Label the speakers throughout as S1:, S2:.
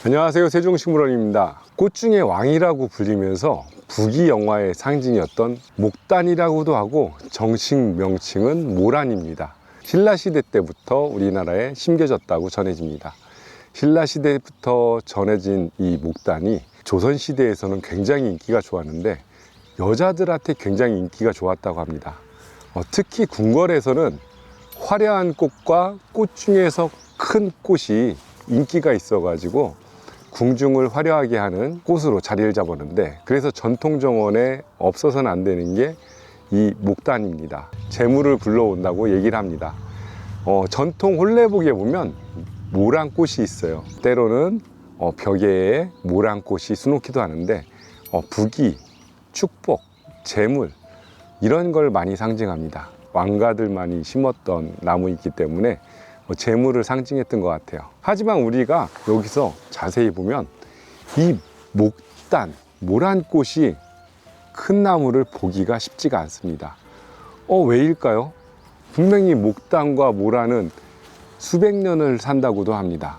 S1: 안녕하세요, 세종식물원입니다. 꽃 중의 왕이라고 불리면서 부귀영화의 상징이었던 목단이라고도 하고 정식 명칭은 모란입니다. 신라시대 때부터 우리나라에 심겨졌다고 전해집니다. 신라시대부터 전해진 이 목단이 조선시대에서는 굉장히 인기가 좋았는데 여자들한테 굉장히 인기가 좋았다고 합니다. 특히 궁궐에서는 화려한 꽃과 꽃 중에서 큰 꽃이 인기가 있어가지고 궁중을 화려하게 하는 꽃으로 자리를 잡았는데, 그래서 전통 정원에 없어서는 안 되는 게 이 목단입니다. 재물을 불러온다고 얘기를 합니다. 전통 혼례복에 보면 모란꽃이 있어요. 때로는 벽에 모란꽃이 수놓기도 하는데 부귀, 축복, 재물 이런 걸 많이 상징합니다. 왕가들만이 심었던 나무이기 때문에 재물을 상징했던 것 같아요. 하지만 우리가 여기서 자세히 보면 이 목단, 모란꽃이 큰 나무를 보기가 쉽지가 않습니다. 왜일까요? 분명히 목단과 모란은 수백 년을 산다고도 합니다.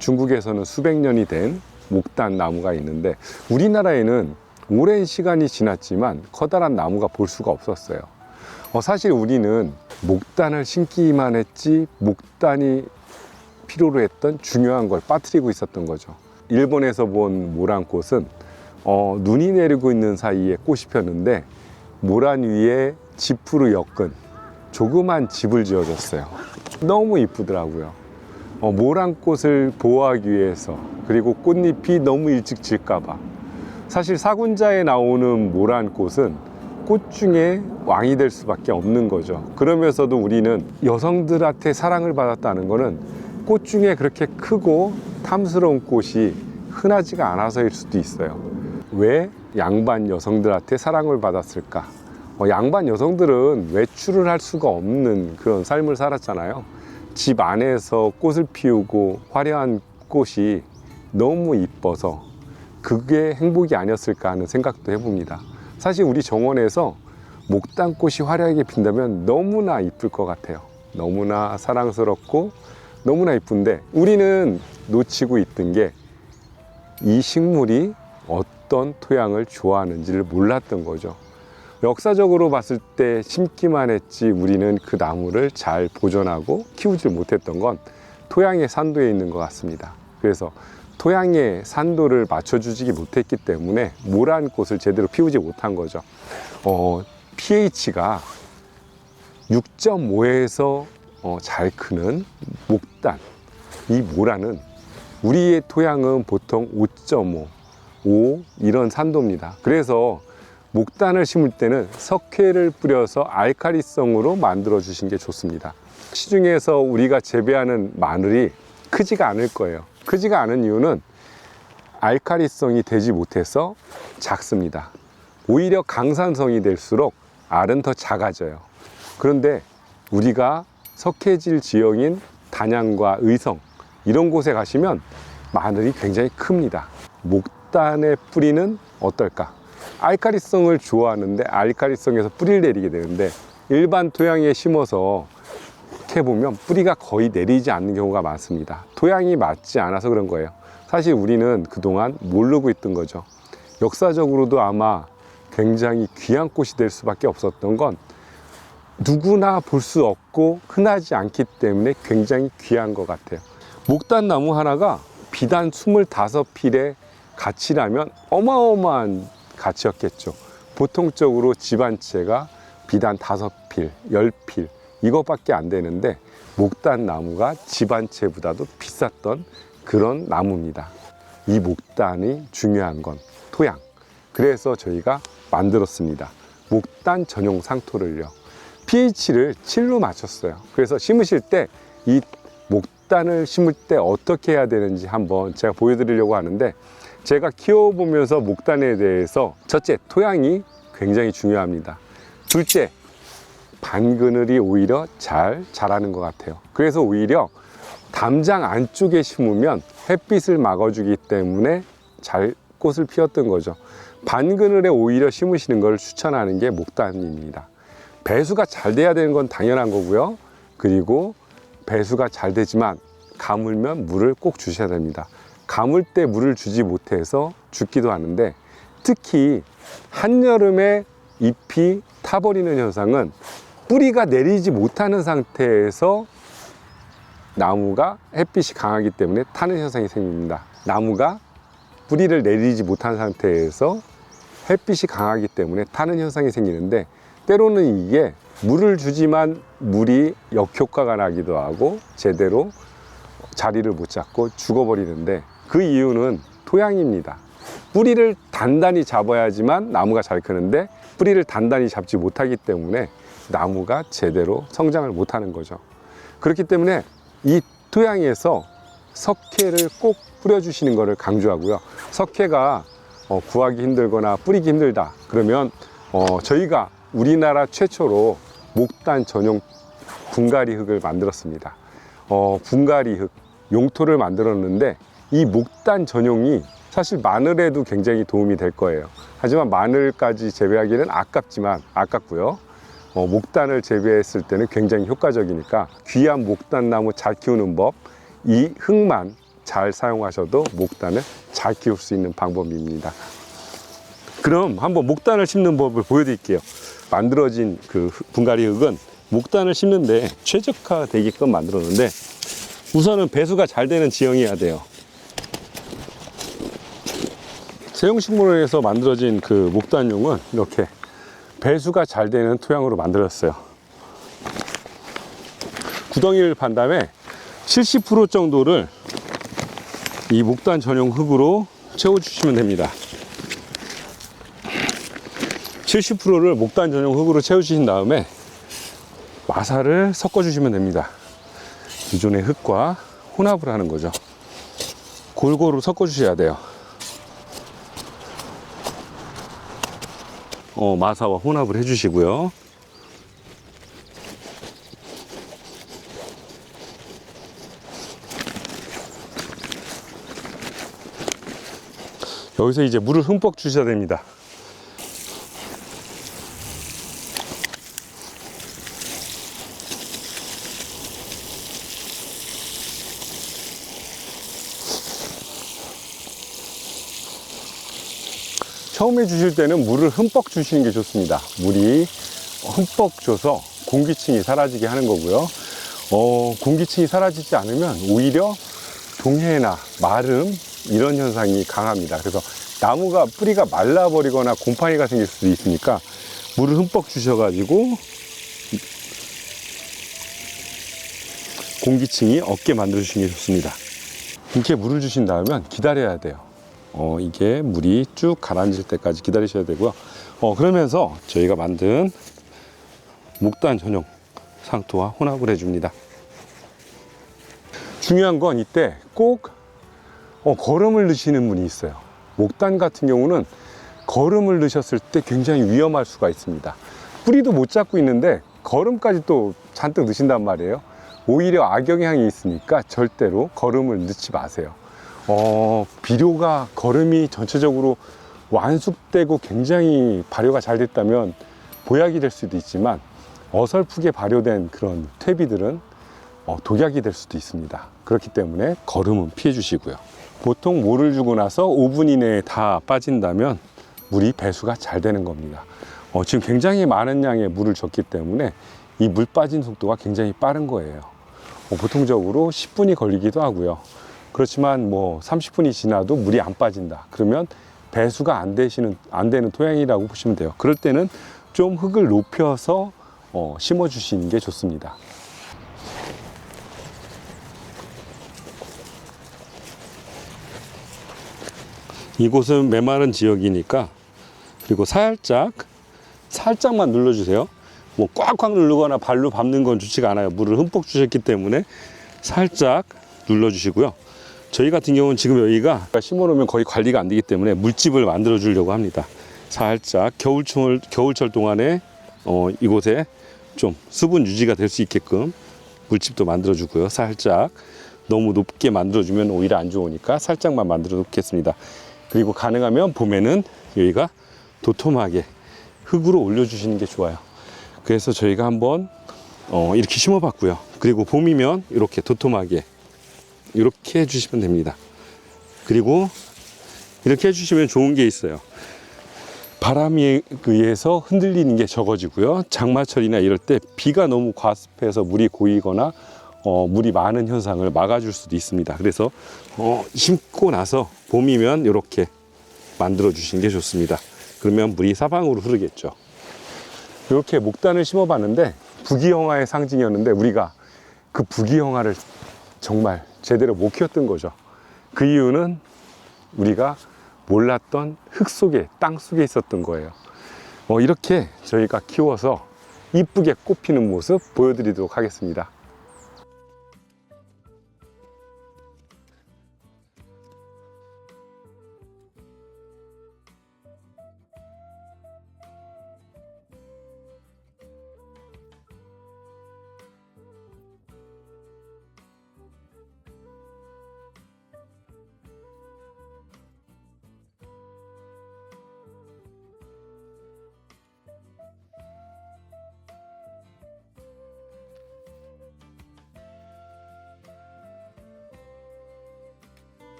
S1: 중국에서는 수백 년이 된 목단 나무가 있는데 우리나라에는 오랜 시간이 지났지만 커다란 나무가 볼 수가 없었어요. 사실 우리는 목단을 심기만 했지 목단이 필요로 했던 중요한 걸 빠뜨리고 있었던 거죠. 일본에서 본 모란꽃은 눈이 내리고 있는 사이에 꽃이 폈는데 모란 위에 지프로 엮은 조그만 집을 지어줬어요. 너무 이쁘더라고요. 모란꽃을 보호하기 위해서, 그리고 꽃잎이 너무 일찍 질까봐. 사실 사군자에 나오는 모란꽃은 꽃 중에 왕이 될 수밖에 없는 거죠. 그러면서도 우리는 여성들한테 사랑을 받았다는 것은 꽃 중에 그렇게 크고 탐스러운 꽃이 흔하지가 않아서일 수도 있어요. 왜 양반 여성들한테 사랑을 받았을까? 양반 여성들은 외출을 할 수가 없는 그런 삶을 살았잖아요. 집 안에서 꽃을 피우고 화려한 꽃이 너무 이뻐서 그게 행복이 아니었을까 하는 생각도 해봅니다. 사실 우리 정원에서 목단꽃이 화려하게 핀다면 너무나 이쁠 것 같아요. 너무나 사랑스럽고 너무나 이쁜데 우리는 놓치고 있던 게 이 식물이 어떤 토양을 좋아하는지를 몰랐던 거죠. 역사적으로 봤을 때 심기만 했지 우리는 그 나무를 잘 보존하고 키우지 못했던 건 토양의 산도에 있는 것 같습니다. 그래서 토양의 산도를 맞춰주지 못했기 때문에 모란꽃을 제대로 피우지 못한 거죠. pH가 6.5에서 잘 크는 목단, 이 모란은 우리의 토양은 보통 5.5, 5 이런 산도입니다. 그래서 목단을 심을 때는 석회를 뿌려서 알칼리성으로 만들어 주신 게 좋습니다. 시중에서 우리가 재배하는 마늘이 크지가 않을 거예요. 크지가 않은 이유는 알칼리성이 되지 못해서 작습니다. 오히려 강산성이 될수록 알은 더 작아져요. 그런데 우리가 석회질 지형인 단양과 의성 이런 곳에 가시면 마늘이 굉장히 큽니다. 목단의 뿌리는 어떨까? 알칼리성을 좋아하는데 알칼리성에서 뿌리를 내리게 되는데 일반 토양에 심어서 이렇게 보면 뿌리가 거의 내리지 않는 경우가 많습니다. 토양이 맞지 않아서 그런 거예요. 사실 우리는 그동안 모르고 있던 거죠. 역사적으로도 아마 굉장히 귀한 꽃이 될 수밖에 없었던 건 누구나 볼 수 없고 흔하지 않기 때문에 굉장히 귀한 것 같아요. 목단나무 하나가 비단 25필의 가치라면 어마어마한 가치였겠죠. 보통적으로 집 한 채가 비단 5필, 10필 이것밖에 안 되는데 목단나무가 집 한 채보다도 비쌌던 그런 나무입니다. 이 목단이 중요한 건 토양. 그래서 저희가 만들었습니다. 목단 전용 상토를요. pH를 7로 맞췄어요. 그래서 심으실 때 이 목단을 심을 때 어떻게 해야 되는지 한번 제가 보여드리려고 하는데, 제가 키워보면서 목단에 대해서 첫째, 토양이 굉장히 중요합니다. 둘째, 반그늘이 오히려 잘 자라는 것 같아요. 그래서 오히려 담장 안쪽에 심으면 햇빛을 막아주기 때문에 잘 꽃을 피웠던 거죠. 반그늘에 오히려 심으시는 걸 추천하는 게 목단입니다. 배수가 잘 돼야 되는 건 당연한 거고요. 그리고 배수가 잘 되지만 가물면 물을 꼭 주셔야 됩니다. 가물 때 물을 주지 못해서 죽기도 하는데, 특히 한여름에 잎이 타버리는 현상은 뿌리가 내리지 못하는 상태에서 나무가 햇빛이 강하기 때문에 타는 현상이 생깁니다. 나무가 뿌리를 내리지 못한 상태에서 햇빛이 강하기 때문에 타는 현상이 생기는데, 때로는 이게 물을 주지만 물이 역효과가 나기도 하고 제대로 자리를 못 잡고 죽어버리는데, 그 이유는 토양입니다. 뿌리를 단단히 잡아야지만 나무가 잘 크는데 뿌리를 단단히 잡지 못하기 때문에 나무가 제대로 성장을 못하는 거죠. 그렇기 때문에 이 토양에서 석회를 꼭 뿌려주시는 것을 강조하고요. 석회가 구하기 힘들거나 뿌리기 힘들다 그러면 저희가 우리나라 최초로 목단 전용 분갈이 흙을 만들었습니다. 분갈이 흙, 용토를 만들었는데, 이 목단 전용이 사실 마늘에도 굉장히 도움이 될 거예요. 하지만 마늘까지 재배하기는 아깝고요. 목단을 재배했을 때는 굉장히 효과적이니까 귀한 목단나무 잘 키우는 법, 이 흙만 잘 사용하셔도 목단을 잘 키울 수 있는 방법입니다. 그럼 한번 목단을 심는 법을 보여드릴게요. 만들어진 그 분갈이 흙은 목단을 심는데 최적화되게끔 만들었는데, 우선은 배수가 잘 되는 지형이어야 돼요. 세용식물에서 만들어진 그 목단용은 이렇게 배수가 잘 되는 토양으로 만들었어요. 구덩이를 판 다음에 70% 정도를 이 목단 전용 흙으로 채워주시면 됩니다. 70%를 목단 전용 흙으로 채워주신 다음에 마사를 섞어주시면 됩니다. 기존의 흙과 혼합을 하는 거죠. 골고루 섞어주셔야 돼요. 마사와 혼합을 해주시고요. 여기서 이제 물을 흠뻑 주셔야 됩니다. 처음에 주실 때는 물을 흠뻑 주시는 게 좋습니다. 물이 흠뻑 줘서 공기층이 사라지게 하는 거고요. 공기층이 사라지지 않으면 오히려 동해나 마름 이런 현상이 강합니다. 그래서 나무가 뿌리가 말라버리거나 곰팡이가 생길 수도 있으니까 물을 흠뻑 주셔가지고 공기층이 없게 만들어 주시는 게 좋습니다. 이렇게 물을 주신 다음에 기다려야 돼요. 이게 물이 쭉 가라앉을 때까지 기다리셔야 되고요. 그러면서 저희가 만든 목단 전용 상토와 혼합을 해줍니다. 중요한 건 이때 꼭 거름을 넣으시는 분이 있어요. 목단 같은 경우는 거름을 넣으셨을 때 굉장히 위험할 수가 있습니다. 뿌리도 못 잡고 있는데 거름까지 또 잔뜩 넣으신단 말이에요. 오히려 악영향이 있으니까 절대로 거름을 넣지 마세요. 비료가 거름이 전체적으로 완숙되고 굉장히 발효가 잘 됐다면 보약이 될 수도 있지만, 어설프게 발효된 그런 퇴비들은 독약이 될 수도 있습니다. 그렇기 때문에 거름은 피해 주시고요. 보통 물을 주고 나서 5분 이내에 다 빠진다면 물이 배수가 잘 되는 겁니다. 지금 굉장히 많은 양의 물을 줬기 때문에 이 물 빠진 속도가 굉장히 빠른 거예요. 보통적으로 10분이 걸리기도 하고요. 그렇지만 30분이 지나도 물이 안 빠진다 그러면 배수가 안 되는 토양이라고 보시면 돼요. 그럴 때는 좀 흙을 높여서 심어 주시는 게 좋습니다. 이곳은 메마른 지역이니까, 그리고 살짝만 눌러주세요. 꽉꽉 누르거나 발로 밟는 건 좋지가 않아요. 물을 흠뻑 주셨기 때문에 살짝 눌러주시고요. 저희 같은 경우는 지금 여기가 심어놓으면 거의 관리가 안 되기 때문에 물집을 만들어 주려고 합니다. 살짝 겨울철 동안에 이곳에 좀 수분 유지가 될 수 있게끔 물집도 만들어 주고요. 살짝 너무 높게 만들어 주면 오히려 안 좋으니까 살짝만 만들어 놓겠습니다. 그리고 가능하면 봄에는 여기가 도톰하게 흙으로 올려 주시는 게 좋아요. 그래서 저희가 한번 이렇게 심어 봤고요. 그리고 봄이면 이렇게 도톰하게 이렇게 해주시면 됩니다. 그리고 이렇게 해주시면 좋은 게 있어요. 바람에 의해서 흔들리는 게 적어지고요. 장마철이나 이럴 때 비가 너무 과습해서 물이 고이거나 물이 많은 현상을 막아줄 수도 있습니다. 그래서 심고 나서 봄이면 이렇게 만들어 주시는 게 좋습니다. 그러면 물이 사방으로 흐르겠죠. 이렇게 목단을 심어 봤는데 부귀영화의 상징이었는데 우리가 그 부귀영화를 정말 제대로 못 키웠던 거죠. 그 이유는 우리가 몰랐던 흙 속에, 땅 속에 있었던 거예요. 이렇게 저희가 키워서 이쁘게 꽃피는 모습 보여드리도록 하겠습니다.